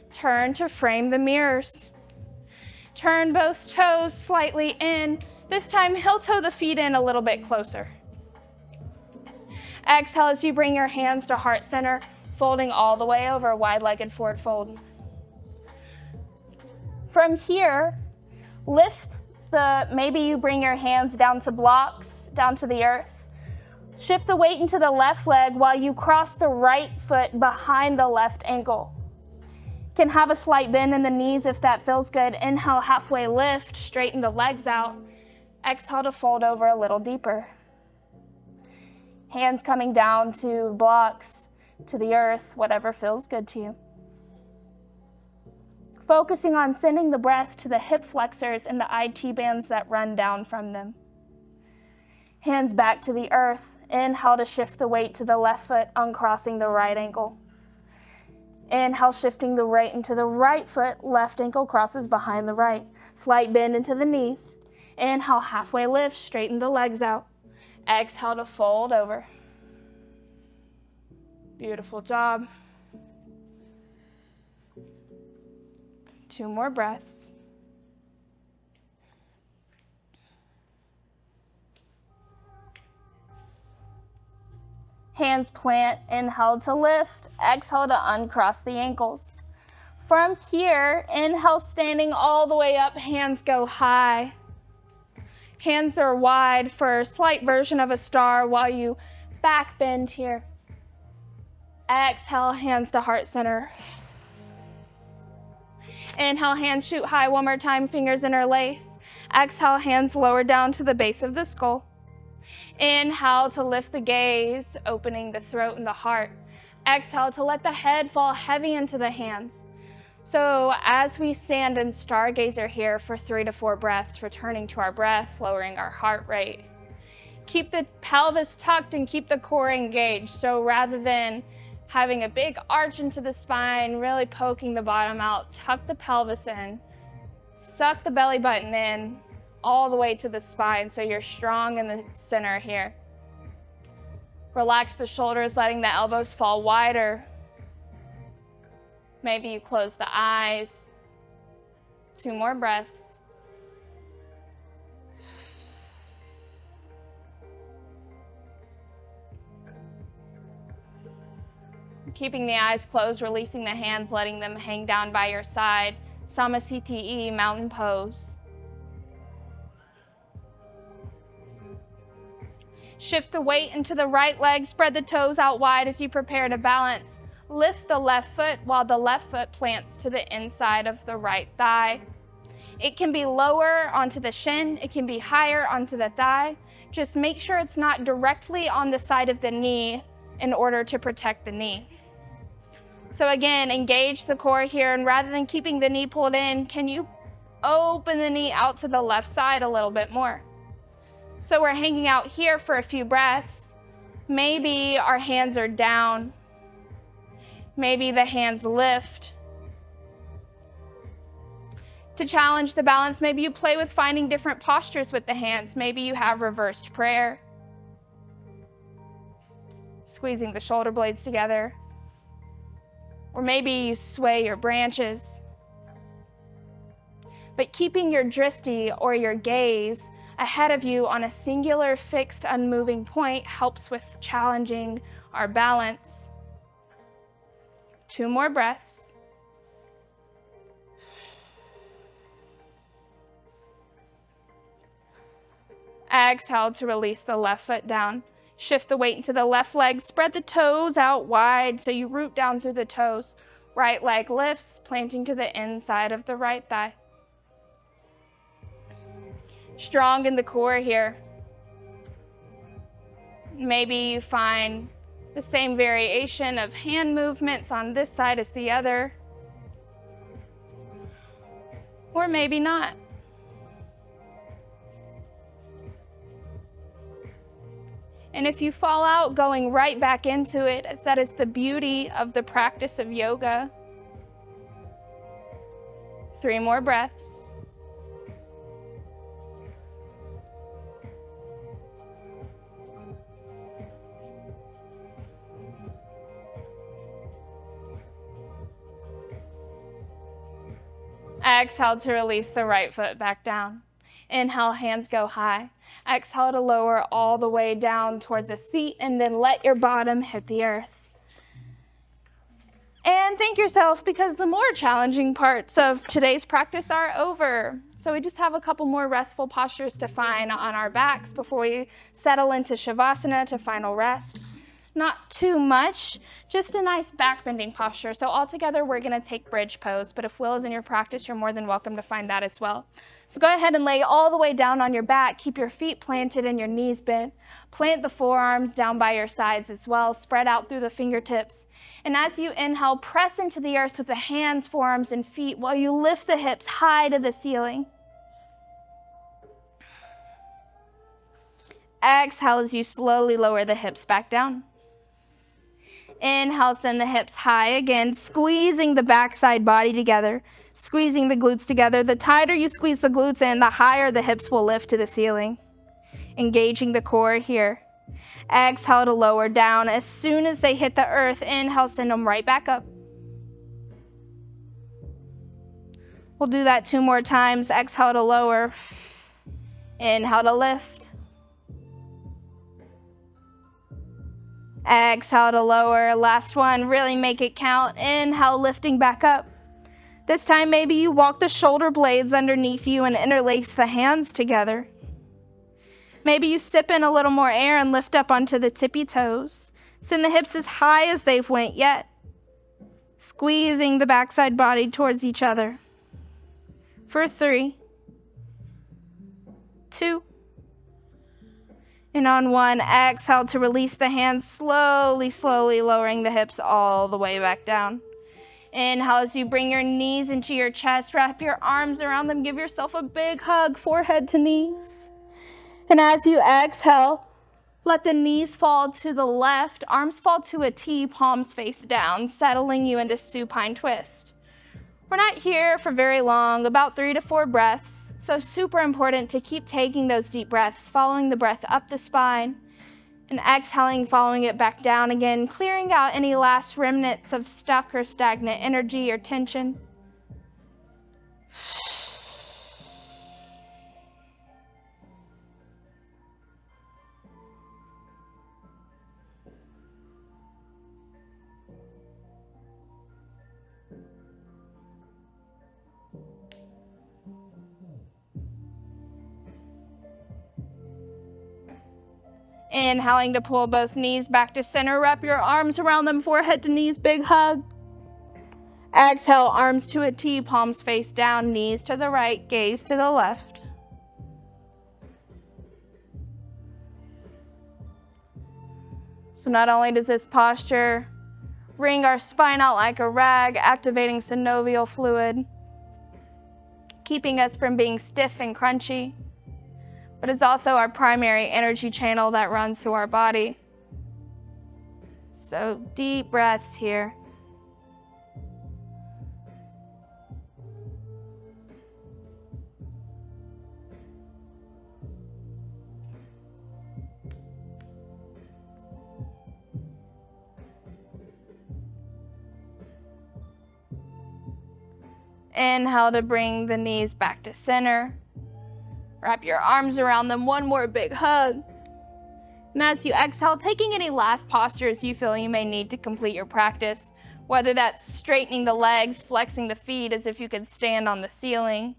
Turn to frame the mirrors. Turn both toes slightly in. This time, heel toe the feet in a little bit closer. Exhale as you bring your hands to heart center, folding all the way over, wide-legged forward fold. From here, maybe you bring your hands down to blocks, down to the earth. Shift the weight into the left leg while you cross the right foot behind the left ankle. Can have a slight bend in the knees if that feels good. Inhale, halfway lift, straighten the legs out. Exhale to fold over a little deeper. Hands coming down to blocks, to the earth, whatever feels good to you. Focusing on sending the breath to the hip flexors and the IT bands that run down from them. Hands back to the earth. Inhale to shift the weight to the left foot, uncrossing the right ankle. Inhale, shifting the right into the right foot, left ankle crosses behind the right. Slight bend into the knees. Inhale, halfway lift, straighten the legs out. Exhale to fold over. Beautiful job. 2 more breaths. Hands plant, inhale to lift, exhale to uncross the ankles. From here, inhale standing all the way up, hands go high. Hands are wide for a slight version of a star while you back bend here. Exhale, hands to heart center. Inhale, hands shoot high 1 more time, fingers interlace. Exhale, hands lower down to the base of the skull. Inhale to lift the gaze, opening the throat and the heart. Exhale to let the head fall heavy into the hands. So as we stand in stargazer here for 3 to 4 breaths, returning to our breath, lowering our heart rate. Keep the pelvis tucked and keep the core engaged. So rather than having a big arch into the spine, really poking the bottom out, tuck the pelvis in, suck the belly button in all the way to the spine so you're strong in the center here. Relax the shoulders, letting the elbows fall wider. Maybe you close the eyes. 2 more breaths. Keeping the eyes closed, releasing the hands, letting them hang down by your side. Samasthiti, mountain pose. Shift the weight into the right leg, spread the toes out wide as you prepare to balance. Lift the left foot while the left foot plants to the inside of the right thigh. It can be lower onto the shin, it can be higher onto the thigh. Just make sure it's not directly on the side of the knee in order to protect the knee. So again, engage the core here, and rather than keeping the knee pulled in, can you open the knee out to the left side a little bit more? So we're hanging out here for a few breaths. Maybe our hands are down. Maybe the hands lift. To challenge the balance, maybe you play with finding different postures with the hands. Maybe you have reversed prayer, squeezing the shoulder blades together. Or maybe you sway your branches. But keeping your drishti, or your gaze, ahead of you on a singular, fixed, unmoving point helps with challenging our balance. 2 more breaths. Exhale to release the left foot down. Shift the weight into the left leg. Spread the toes out wide so you root down through the toes. Right leg lifts, planting to the inside of the right thigh. Strong in the core here. Maybe you find the same variation of hand movements on this side as the other. Or maybe not. And if you fall out, going right back into it, as that is the beauty of the practice of yoga. 3 more breaths. Exhale to release the right foot back down. Inhale, hands go high. Exhale to lower all the way down towards a seat, and then let your bottom hit the earth. And thank yourself, because the more challenging parts of today's practice are over. So we just have a couple more restful postures to find on our backs before we settle into Shavasana to final rest. Not too much, just a nice back bending posture. So all together, we're gonna take bridge pose, but if Will is in your practice, you're more than welcome to find that as well. So go ahead and lay all the way down on your back. Keep your feet planted and your knees bent. Plant the forearms down by your sides as well. Spread out through the fingertips. And as you inhale, press into the earth with the hands, forearms, and feet while you lift the hips high to the ceiling. Exhale as you slowly lower the hips back down. Inhale, send the hips high again, squeezing the backside body together, squeezing the glutes together. The tighter you squeeze the glutes in, the higher the hips will lift to the ceiling. Engaging the core here. Exhale to lower down. As soon as they hit the earth, inhale, send them right back up. We'll do that 2 more times. Exhale to lower. Inhale to lift. Exhale to lower. Last one, really make it count. Inhale, lifting back up. This time, maybe you walk the shoulder blades underneath you and interlace the hands together. Maybe you sip in a little more air and lift up onto the tippy toes. Send the hips as high as they've went yet. Squeezing the backside body towards each other. For 3, 2, and on 1, exhale to release the hands, slowly lowering the hips all the way back down. Inhale as you bring your knees into your chest, wrap your arms around them, give yourself a big hug, forehead to knees. And as you exhale, let the knees fall to the left, arms fall to a T, palms face down, settling you into supine twist. We're not here for very long, about 3 to 4 breaths. So super important to keep taking those deep breaths, following the breath up the spine, and exhaling, following it back down again, clearing out any last remnants of stuck or stagnant energy or tension. Inhaling to pull both knees back to center. Wrap your arms around them, forehead to knees, big hug. Exhale, arms to a T, palms face down, knees to the right, gaze to the left. So not only does this posture wring our spine out like a rag, activating synovial fluid, keeping us from being stiff and crunchy, but it's also our primary energy channel that runs through our body. So deep breaths here. Inhale to bring the knees back to center. Wrap your arms around them, one more big hug. And as you exhale, taking any last postures you feel you may need to complete your practice, whether that's straightening the legs, flexing the feet as if you could stand on the ceiling,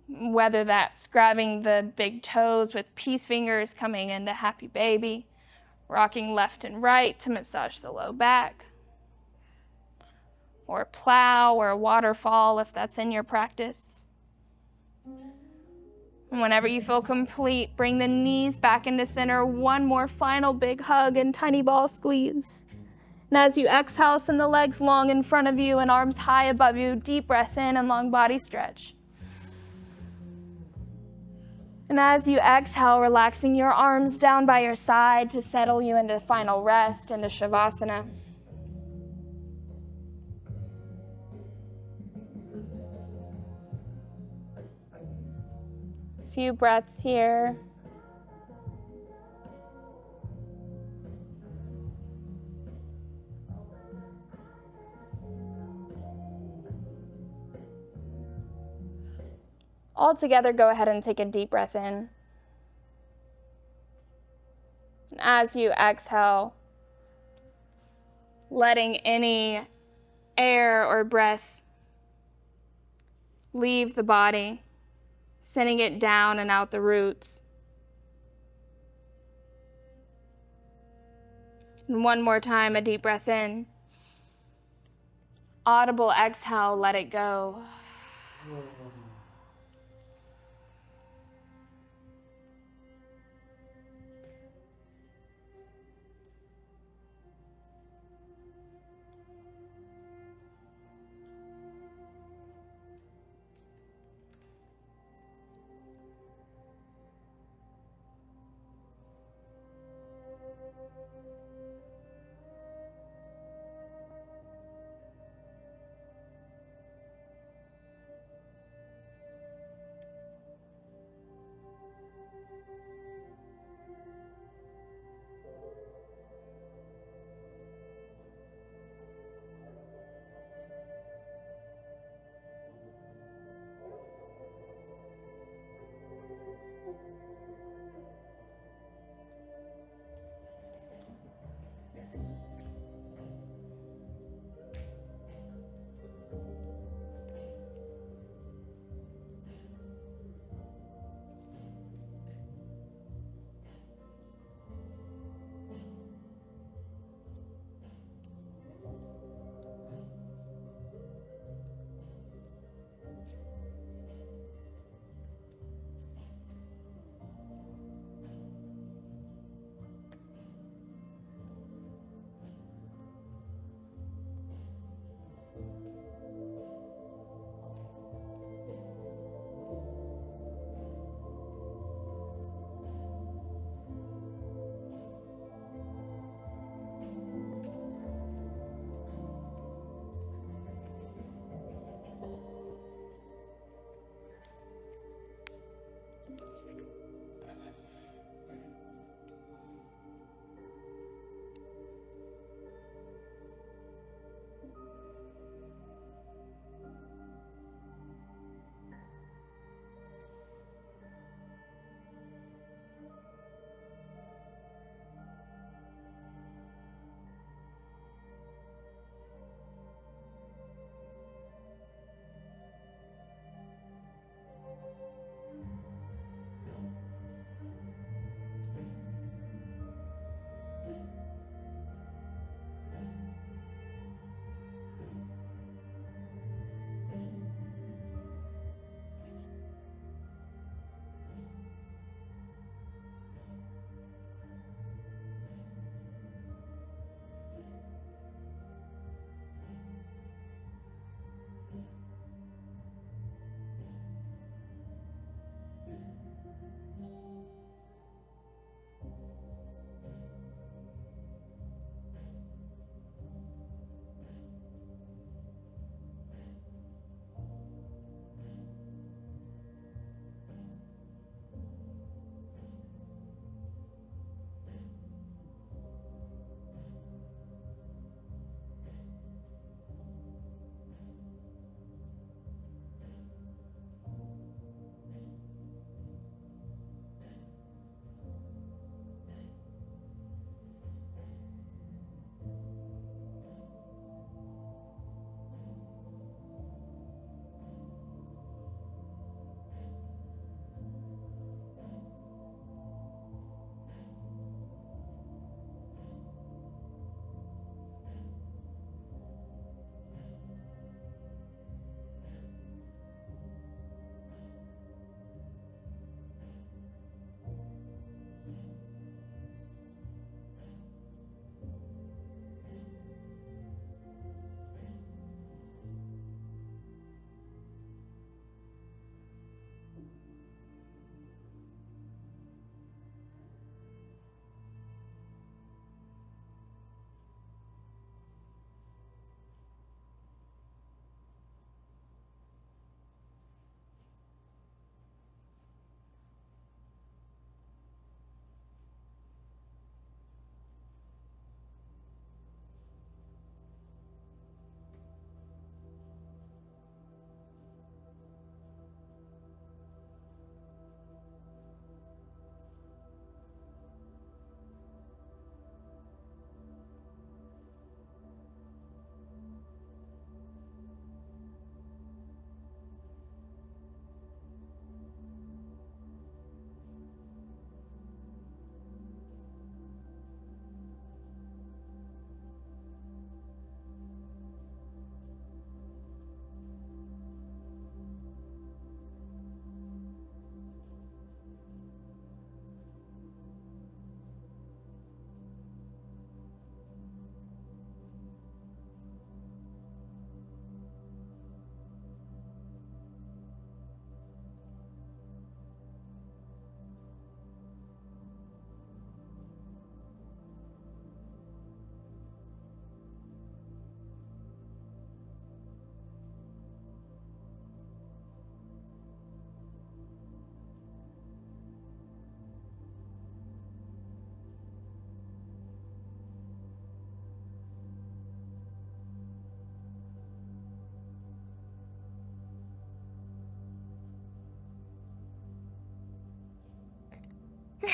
whether that's grabbing the big toes with peace fingers coming into happy baby, rocking left and right to massage the low back, or a plow or a waterfall if that's in your practice. And whenever you feel complete, bring the knees back into center, one more final big hug and tiny ball squeeze. And as you exhale, send the legs long in front of you and arms high above you, deep breath in and long body stretch. And as you exhale, relaxing your arms down by your side to settle you into final rest, into Shavasana. Few breaths here. All together, go ahead and take a deep breath in. And as you exhale, letting any air or breath leave the body, sending it down and out the roots. And one more time, a deep breath in. Audible exhale, let it go.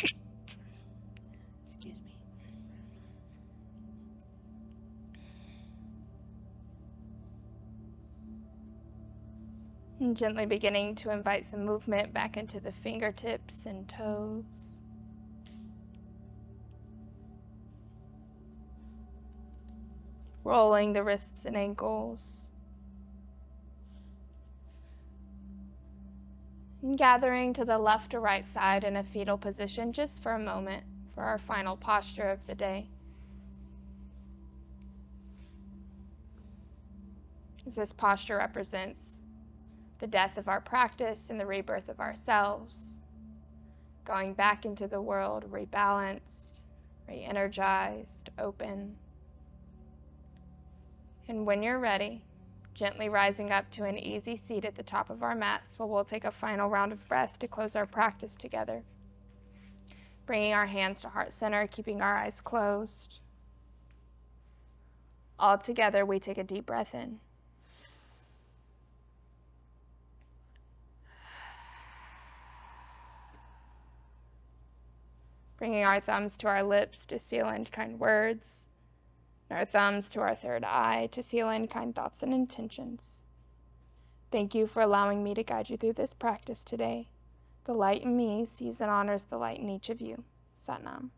Excuse me. And gently beginning to invite some movement back into the fingertips and toes. Rolling the wrists and ankles. And gathering to the left or right side in a fetal position just for a moment for our final posture of the day. As this posture represents the death of our practice and the rebirth of ourselves, going back into the world rebalanced, re-energized, open. And when you're ready, gently rising up to an easy seat at the top of our mats while we'll take a final round of breath to close our practice together. Bringing our hands to heart center, keeping our eyes closed. All together, we take a deep breath in. Bringing our thumbs to our lips to seal in kind words, and our thumbs to our third eye to seal in kind thoughts and intentions. Thank you for allowing me to guide you through this practice today. The light in me sees and honors the light in each of you. Sat Nam.